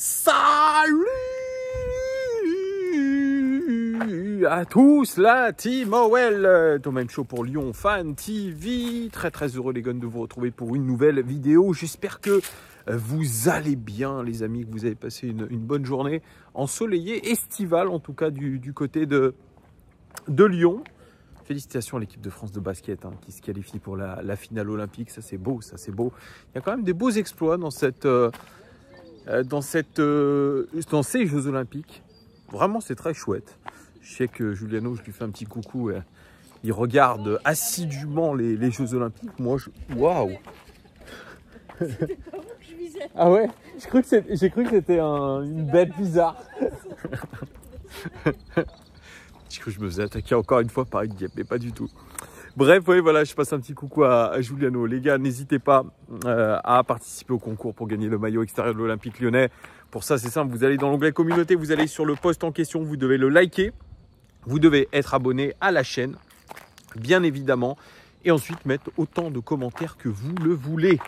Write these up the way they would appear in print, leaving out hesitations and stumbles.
Salut à tous, la team OL, Domaine Show pour Lyon Fan TV. Très heureux les gars de vous retrouver pour une nouvelle vidéo. J'espère que vous allez bien les amis, que vous avez passé une bonne journée ensoleillée, estivale en tout cas du côté de Lyon. Félicitations à l'équipe de France de basket qui se qualifie pour la finale olympique. Ça c'est beau, ça c'est beau. Il y a quand même des beaux exploits dans ces Jeux Olympiques. Vraiment, c'est très chouette. Je sais que Juliano, je lui fais un petit coucou. Il regarde assidûment les Jeux Olympiques. Moi, waouh! C'était pas vous que je visais. Ah ouais? J'ai cru que c'était une bête bizarre. J'ai cru que je me faisais attaquer encore une fois par une guêpe, mais pas du tout. Bref, oui, voilà, je passe un petit coucou à Juliano. Les gars, n'hésitez pas à participer au concours pour gagner le maillot extérieur de l'Olympique Lyonnais. Pour ça, c'est simple, vous allez dans l'onglet communauté, vous allez sur le post en question, vous devez le liker, vous devez être abonné à la chaîne, bien évidemment, et ensuite mettre autant de commentaires que vous le voulez.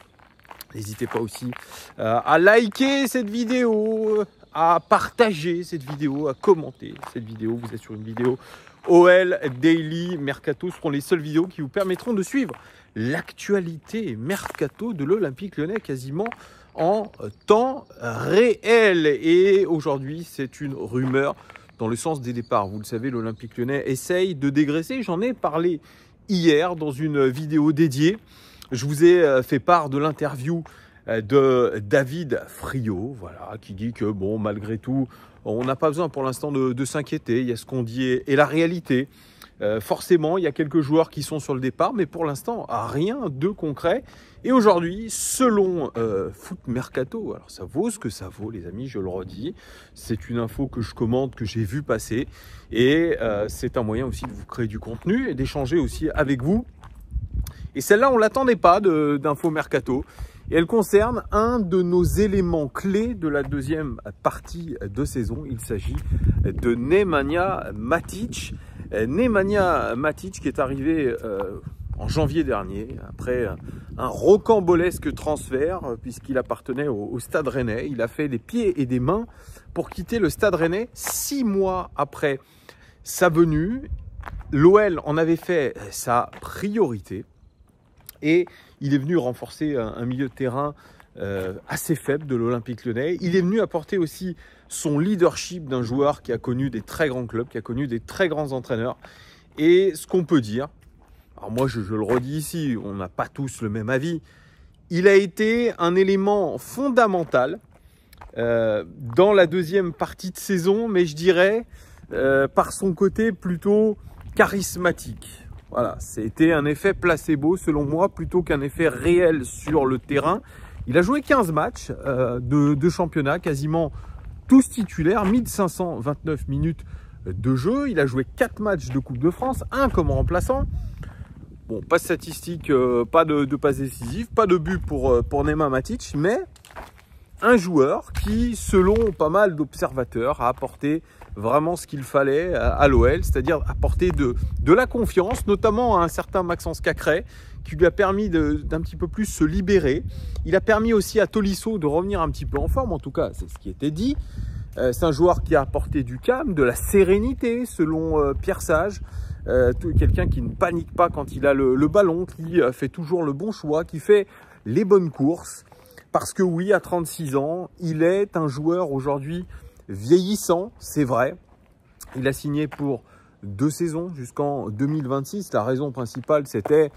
N'hésitez pas aussi à liker cette vidéo, à partager cette vidéo, à commenter cette vidéo. Vous êtes sur une vidéo OL Daily Mercato, seront les seules vidéos qui vous permettront de suivre l'actualité Mercato de l'Olympique Lyonnais quasiment en temps réel. Et aujourd'hui, c'est une rumeur dans le sens des départs. Vous le savez, l'Olympique Lyonnais essaye de dégraisser. J'en ai parlé hier dans une vidéo dédiée. Je vous ai fait part de l'interview de David Friot, voilà, qui dit que bon, malgré tout, on n'a pas besoin pour l'instant de s'inquiéter. Il y a ce qu'on dit et la réalité. Forcément, il y a quelques joueurs qui sont sur le départ, mais pour l'instant, rien de concret. Et aujourd'hui, selon Foot Mercato, alors ça vaut ce que ça vaut, les amis, je le redis. C'est une info que je commente, que j'ai vu passer. Et c'est un moyen aussi de vous créer du contenu et d'échanger aussi avec vous. Et celle-là, on ne l'attendait pas d'Info Mercato. Et elle concerne un de nos éléments clés de la deuxième partie de saison. Il s'agit de Nemanja Matic. Nemanja Matic qui est arrivé en janvier dernier, après un rocambolesque transfert, puisqu'il appartenait au Stade Rennais. Il a fait des pieds et des mains pour quitter le Stade Rennais 6 mois après sa venue. L'OL en avait fait sa priorité. Et il est venu renforcer un milieu de terrain assez faible de l'Olympique Lyonnais. Il est venu apporter aussi son leadership d'un joueur qui a connu des très grands clubs, qui a connu des très grands entraîneurs. Et ce qu'on peut dire, alors moi je le redis ici, on n'a pas tous le même avis, il a été un élément fondamental dans la deuxième partie de saison, mais je dirais par son côté plutôt charismatique. Voilà, c'était un effet placebo selon moi plutôt qu'un effet réel sur le terrain. Il a joué 15 matchs de championnat, quasiment tous titulaires, 1529 minutes de jeu. Il a joué 4 matchs de Coupe de France, 1 comme remplaçant. Bon, pas de statistiques, pas de passes décisives, pas de but pour Nemanja Matic, mais un joueur qui, selon pas mal d'observateurs, a apporté vraiment ce qu'il fallait à l'OL, c'est-à-dire apporter de la confiance, notamment à un certain Maxence Cacré, qui lui a permis d'un petit peu plus se libérer. Il a permis aussi à Tolisso de revenir un petit peu en forme, en tout cas, c'est ce qui était dit. C'est un joueur qui a apporté du calme, de la sérénité, selon Pierre Sage. Quelqu'un qui ne panique pas quand il a le ballon, qui fait toujours le bon choix, qui fait les bonnes courses. Parce que oui, à 36 ans, il est un joueur aujourd'hui vieillissant, c'est vrai. Il a signé pour 2 saisons jusqu'en 2026. La raison principale, c'était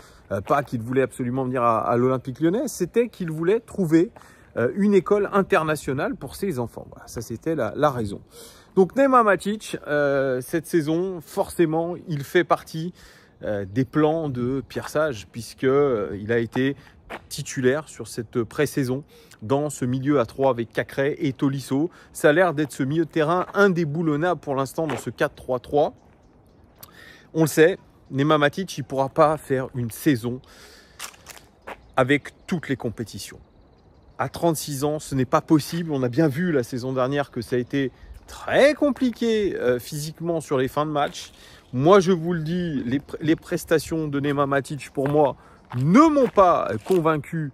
pas qu'il voulait absolument venir à l'Olympique Lyonnais, c'était qu'il voulait trouver une école internationale pour ses enfants. Voilà, ça, c'était la raison. Donc Nemanja Matic, cette saison, forcément, il fait partie des plans de Pierre Sage, puisqu'il a été titulaire sur cette pré-saison dans ce milieu à 3 avec Cacré et Tolisso. Ça a l'air d'être ce milieu de terrain indéboulonnable pour l'instant dans ce 4-3-3. On le sait, Nemanja Matic, il ne pourra pas faire une saison avec toutes les compétitions. À 36 ans, ce n'est pas possible. On a bien vu la saison dernière que ça a été très compliqué physiquement sur les fins de match. Moi, je vous le dis, les prestations de Nemanja Matic, pour moi, ne m'ont pas convaincu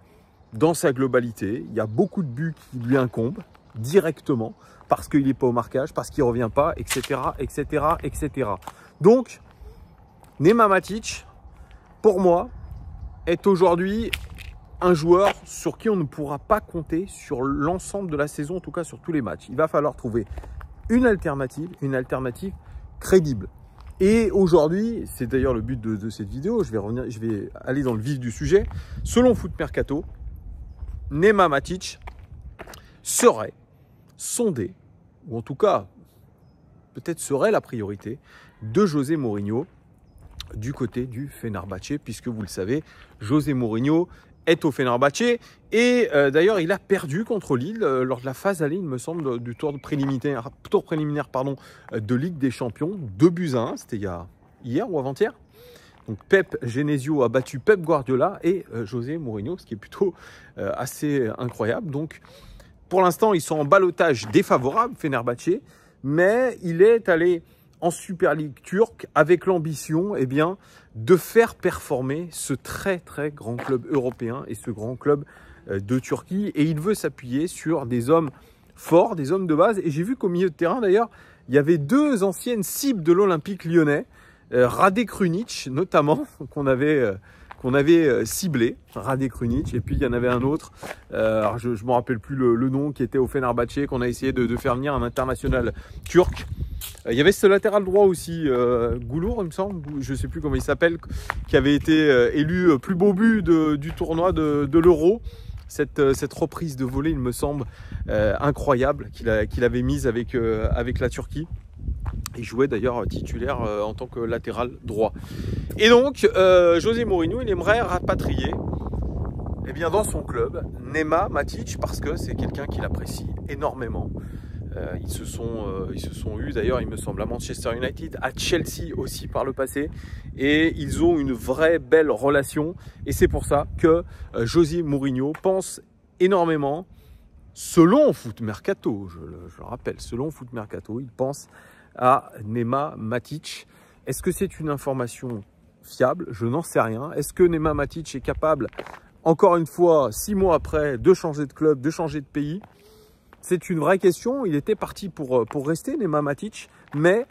dans sa globalité. Il y a beaucoup de buts qui lui incombent. directement parce qu'il n'est pas au marquage, parce qu'il ne revient pas, etc., etc., etc. Donc, Nema Matic, pour moi, est aujourd'hui un joueur sur qui on ne pourra pas compter sur l'ensemble de la saison, en tout cas sur tous les matchs. Il va falloir trouver une alternative crédible. Et aujourd'hui, c'est d'ailleurs le but de cette vidéo, je vais aller dans le vif du sujet. Selon Foot Mercato, Nema Matic serait sondé, ou en tout cas, peut-être serait la priorité de José Mourinho du côté du Fenerbahçe, puisque vous le savez, José Mourinho est au Fenerbahçe et d'ailleurs il a perdu contre Lille lors de la phase aller, il me semble, du tour préliminaire de Ligue des Champions, 2-1, c'était hier ou avant-hier. Donc Pep Genesio a battu Pep Guardiola et José Mourinho, ce qui est plutôt assez incroyable. Donc pour l'instant ils sont en ballottage défavorable, Fenerbahçe, mais il est allé en Super League turque avec l'ambition de faire performer ce très très grand club européen et ce grand club de Turquie. Et il veut s'appuyer sur des hommes forts, des hommes de base. Et j'ai vu qu'au milieu de terrain d'ailleurs, il y avait deux anciennes cibles de l'Olympique lyonnais, Rade Krunic notamment, qu'on avait ciblé, Rade Krunic, et puis il y en avait un autre, alors je ne me rappelle plus le nom, qui était au Fenerbahçe, qu'on a essayé de faire venir, un international turc. Il y avait ce latéral droit aussi, Goulour, il me semble, je ne sais plus comment il s'appelle, qui avait été élu plus beau but du tournoi de l'Euro. Cette reprise de volée, il me semble, incroyable, qu'il avait mise avec la Turquie. Il jouait d'ailleurs titulaire en tant que latéral droit. Et donc, José Mourinho, il aimerait rapatrier dans son club Nema Matic, parce que c'est quelqu'un qu'il apprécie énormément. Ils se sont eus d'ailleurs, il me semble, à Manchester United, à Chelsea aussi par le passé, et ils ont une vraie belle relation. Et c'est pour ça que José Mourinho pense énormément, selon Foot Mercato, je le rappelle, selon Foot Mercato, il pense à Nema Matic. Est-ce que c'est une information fiable? Je n'en sais rien. Est-ce que Nema Matic est capable, encore une fois, 6 mois après, de changer de club, de changer de pays? C'est une vraie question. Il était parti pour rester, Nema Matic, mais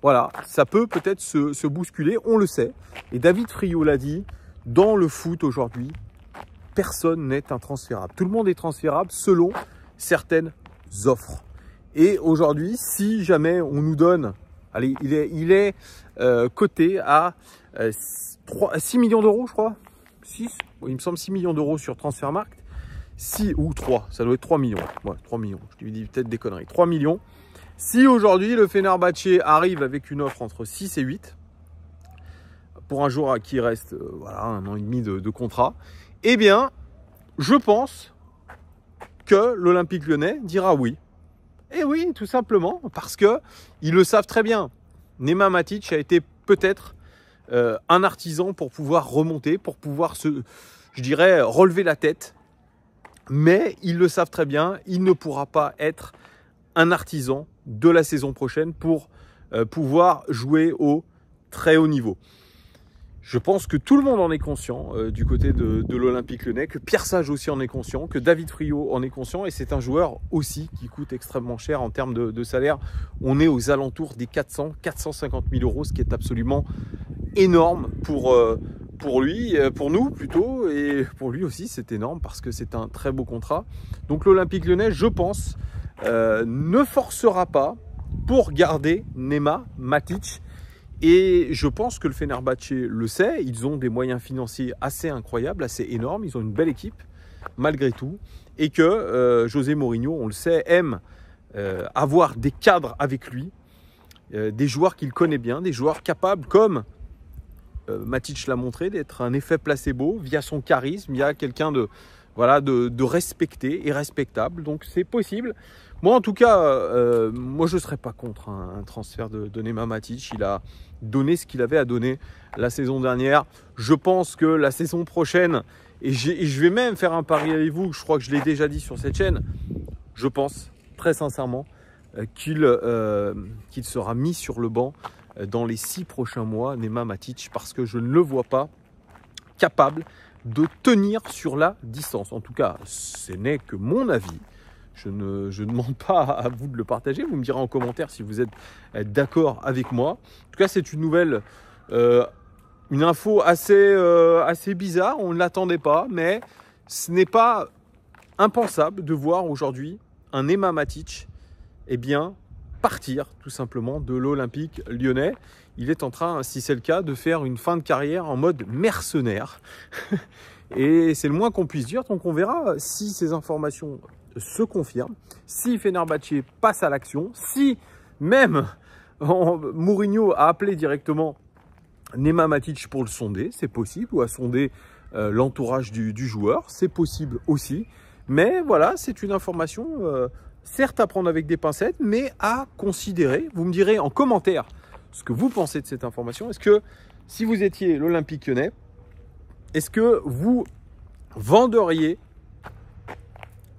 voilà, ça peut peut-être se bousculer, on le sait. Et David Friot l'a dit, dans le foot aujourd'hui, personne n'est intransférable. Tout le monde est transférable selon certaines offres. Et aujourd'hui, si jamais on nous donne, allez, il est coté à 6 millions d'euros, je crois. 6, il me semble 6 millions d'euros sur Transfermarkt. 6 ou 3, ça doit être 3 millions. Ouais, 3 millions, je lui dis peut-être des conneries. 3 millions. Si aujourd'hui le Fenerbahçe arrive avec une offre entre 6 et 8, pour un joueur à qui reste voilà, 1 an et demi de contrat, eh bien, je pense que l'Olympique Lyonnais dira oui. Et oui, tout simplement, parce que ils le savent très bien. Nema Matic a été peut-être un artisan pour pouvoir remonter, pour pouvoir je dirais, relever la tête. Mais ils le savent très bien, il ne pourra pas être un artisan de la saison prochaine pour pouvoir jouer au très haut niveau. Je pense que tout le monde en est conscient du côté de l'Olympique Lyonnais, que Pierre Sage aussi en est conscient, que David Friot en est conscient, et c'est un joueur aussi qui coûte extrêmement cher en termes de salaire. On est aux alentours des 450 000 euros, ce qui est absolument énorme pour lui, pour nous plutôt, et pour lui aussi c'est énorme parce que c'est un très beau contrat. Donc l'Olympique Lyonnais, je pense, ne forcera pas pour garder Nema Matic. Et je pense que le Fenerbahçe le sait, ils ont des moyens financiers assez incroyables, assez énormes, ils ont une belle équipe malgré tout, et que José Mourinho, on le sait, aime avoir des cadres avec lui, des joueurs qu'il connaît bien, des joueurs capables, comme Matic l'a montré, d'être un effet placebo via son charisme, via quelqu'un de respecté et respectable, donc c'est possible. Moi en tout cas, moi je ne serais pas contre un transfert de Nema Matic. Il a donné ce qu'il avait à donner la saison dernière. Je pense que la saison prochaine, et je vais même faire un pari avec vous, je crois que je l'ai déjà dit sur cette chaîne, je pense très sincèrement qu'il sera mis sur le banc dans les 6 prochains mois, Nema Matic, parce que je ne le vois pas capable de tenir sur la distance. En tout cas, ce n'est que mon avis. Je ne demande pas à vous de le partager. Vous me direz en commentaire si vous êtes d'accord avec moi. En tout cas, c'est une nouvelle, une info assez bizarre. On ne l'attendait pas, mais ce n'est pas impensable de voir aujourd'hui un Nemanja Matic partir tout simplement de l'Olympique lyonnais. Il est en train, si c'est le cas, de faire une fin de carrière en mode mercenaire. Et c'est le moins qu'on puisse dire. Donc on verra si ces informations se confirment, si Fenerbahçe passe à l'action, si même Mourinho a appelé directement Nemanja Matic pour le sonder, c'est possible, ou a sondé l'entourage du joueur, c'est possible aussi. Mais voilà, c'est une information certes à prendre avec des pincettes, mais à considérer. Vous me direz en commentaire ce que vous pensez de cette information. Est-ce que si vous étiez l'Olympique lyonnais, est-ce que vous venderiez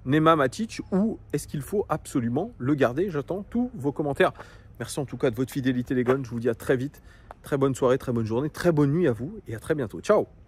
Nemanja Matic ou est-ce qu'il faut absolument le garder? J'attends tous vos commentaires. Merci en tout cas de votre fidélité les gones. Je vous dis à très vite. Très bonne soirée, très bonne journée, très bonne nuit à vous et à très bientôt. Ciao!